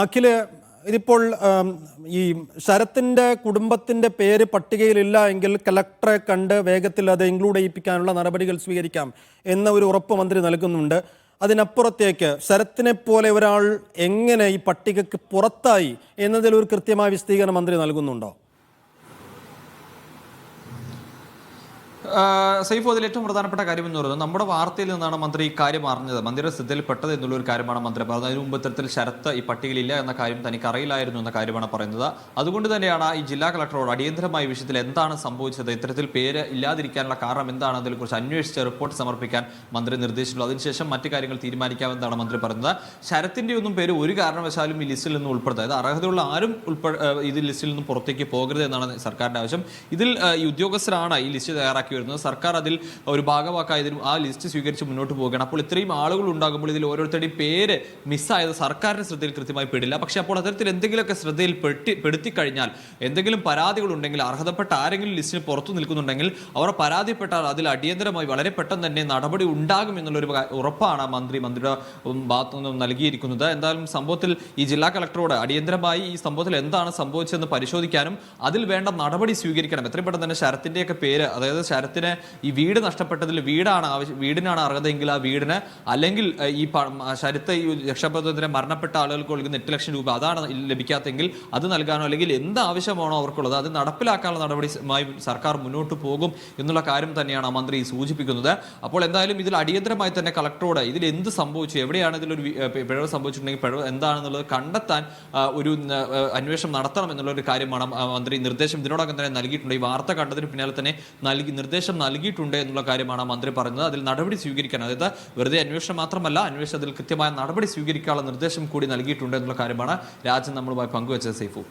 അഖില് ഇതിപ്പോൾ ഈ ശരത്തിന്റെ കുടുംബത്തിന്റെ പേര് പട്ടികയിലില്ല എങ്കിൽ കലക്ടറെ കണ്ട് വേഗത്തിൽ അത് ഇൻക്ലൂഡ് ചെയ്യിപ്പിക്കാനുള്ള നടപടികൾ സ്വീകരിക്കാം എന്ന ഒരു ഉറപ്പ് മന്ത്രി നൽകുന്നുണ്ട്. അതിനപ്പുറത്തേക്ക് ശരത്തിനെ പോലെ ഒരാൾ എങ്ങനെ ഈ പട്ടികയ്ക്ക് പുറത്തായി എന്നതിൽ ഒരു കൃത്യമായ വിശദീകരണം മന്ത്രി നൽകുന്നുണ്ടോ? സൈഫു, അതിൽ ഏറ്റവും പ്രധാനപ്പെട്ട കാര്യം എന്ന് പറയുന്നത് നമ്മുടെ വാർത്തയിൽ നിന്നാണ് മന്ത്രി ഈ കാര്യം അറിഞ്ഞത്. മന്ത്രിയുടെ ശ്രദ്ധയിൽപ്പെട്ടത് എന്നുള്ളൊരു കാര്യമാണ് മന്ത്രി പറഞ്ഞത്. അതിന് മുമ്പ് ഇത്തരത്തിൽ ശരത്ത് ഈ പട്ടികയിലില്ല എന്ന കാര്യം തനിക്ക് അറിയില്ലായിരുന്നു എന്ന കാര്യമാണ് പറയുന്നത്. അതുകൊണ്ട് തന്നെയാണ് ഈ ജില്ലാ കളക്ടറോട് അടിയന്തരമായ വിഷയത്തിൽ എന്താണ് സംഭവിച്ചത്, ഇത്തരത്തിൽ പേര് ഇല്ലാതിരിക്കാനുള്ള കാരണം എന്താണ്, അതിനെക്കുറിച്ച് അന്വേഷിച്ച് റിപ്പോർട്ട് സമർപ്പിക്കാൻ മന്ത്രി നിർദ്ദേശിച്ചുള്ളൂ. അതിനുശേഷം മറ്റു കാര്യങ്ങൾ തീരുമാനിക്കാമെന്നാണ് മന്ത്രി പറയുന്നത്. ശരത്തിന്റെ ഒന്നും പേര് ഒരു കാരണവശാലും ഈ ലിസ്റ്റിൽ നിന്ന് ഉൾപ്പെടുത്തുക, അതായത് അർഹതയുള്ള ആരും ഇത് ലിസ്റ്റിൽ നിന്നും പുറത്തേക്ക് പോകരുത് എന്നാണ് സർക്കാരിന്റെ ആവശ്യം. ഇതിൽ ഈ ഉദ്യോഗസ്ഥരാണ് ഈ ലിസ്റ്റ് തയ്യാറാക്കി വരുന്നത്. സർക്കാർ അതിൽ ഒരു ഭാഗമാക്കായതിനും ആ ലിസ്റ്റ് സ്വീകരിച്ച് മുന്നോട്ട് പോവുകയാണ്. അപ്പോൾ ഇത്രയും ആളുകൾ ഉണ്ടാകുമ്പോൾ ഇതിൽ ഓരോരുത്തരുടെയും പേര് മിസ്സായത് സർക്കാരിന്റെ ശ്രദ്ധയിൽ കൃത്യമായി പെടില്ല. പക്ഷെ അപ്പോൾ അത്തരത്തിൽ എന്തെങ്കിലുമൊക്കെ ശ്രദ്ധയിൽ പെടുത്തി കഴിഞ്ഞാൽ, എന്തെങ്കിലും പരാതികൾ ഉണ്ടെങ്കിൽ, അർഹതപ്പെട്ട ആരെങ്കിലും ലിസ്റ്റിന് പുറത്തു നിൽക്കുന്നുണ്ടെങ്കിൽ അവർ പരാതിപ്പെട്ടാൽ അതിൽ അടിയന്തരമായി വളരെ പെട്ടെന്ന് തന്നെ നടപടി ഉണ്ടാകും എന്നുള്ളൊരു ഉറപ്പാണ് മന്ത്രിയുടെ ഭാഗത്തു നിന്നും നൽകിയിരിക്കുന്നത്. എന്തായാലും സംഭവത്തിൽ ഈ ജില്ലാ കളക്ടറോട് അടിയന്തരമായി ഈ സംഭവത്തിൽ എന്താണ് സംഭവിച്ചതെന്ന് പരിശോധിക്കാനും അതിൽ വേണ്ട നടപടി സ്വീകരിക്കണം. എത്രയും പെട്ടെന്ന് തന്നെ ശരത്തിന്റെയൊക്കെ പേര്, അതായത് ശരത്തിന് ഈ വീട് നഷ്ടപ്പെട്ടതിൽ വീടിനാണ് അർഹതയെങ്കിൽ ആ വീടിന്, അല്ലെങ്കിൽ ഈ ശരത്ത് ഈ രക്ഷാപ്രവർത്തനത്തിന് മരണപ്പെട്ട ആളുകൾക്ക് കൊടുക്കുന്ന 8 ലക്ഷം രൂപ അതാണ് ലഭിക്കാത്തെങ്കിൽ അത് നൽകാനോ, അല്ലെങ്കിൽ എന്ത് ആവശ്യമാണോ അവർക്കുള്ളത് അത് നടപ്പിലാക്കാനുള്ള നടപടിയുമായി സർക്കാർ മുന്നോട്ട് പോകും എന്നുള്ള കാര്യം തന്നെയാണ് മന്ത്രി സൂചിപ്പിക്കുന്നത്. അപ്പോൾ എന്തായാലും ഇതിൽ അടിയന്തരമായി തന്നെ കളക്ടറോട് ഇതിൽ എന്ത് സംഭവിച്ചു, എവിടെയാണ് ഇതിലൊരു പിഴവ് സംഭവിച്ചിട്ടുണ്ടെങ്കിൽ പിഴവ് എന്താണെന്നുള്ളത് കണ്ടെത്താൻ ഒരു അന്വേഷണം നടത്തണം എന്നുള്ളൊരു കാര്യമാണ് മന്ത്രി നിർദ്ദേശം ഇതിനോടകം തന്നെ നൽകിയിട്ടുണ്ട്. ഈ വാർത്ത കണ്ടതിന് പിന്നാലെ തന്നെ നിർദ്ദേശം നൽകിയിട്ടുണ്ട് എന്നുള്ള കാര്യമാണ് മന്ത്രി പറയുന്നത്. അതിൽ നടപടി സ്വീകരിക്കാൻ, അതായത് വെറുതെ അന്വേഷണം മാത്രമല്ല, അന്വേഷണത്തിൽ കൃത്യമായ നടപടി സ്വീകരിക്കാനുള്ള നിർദ്ദേശം കൂടി നൽകിയിട്ടുണ്ട് എന്നുള്ള കാര്യമാണ് രാജ്യം നമ്മളുമായി പങ്കുവച്ചത്. സൈഫു.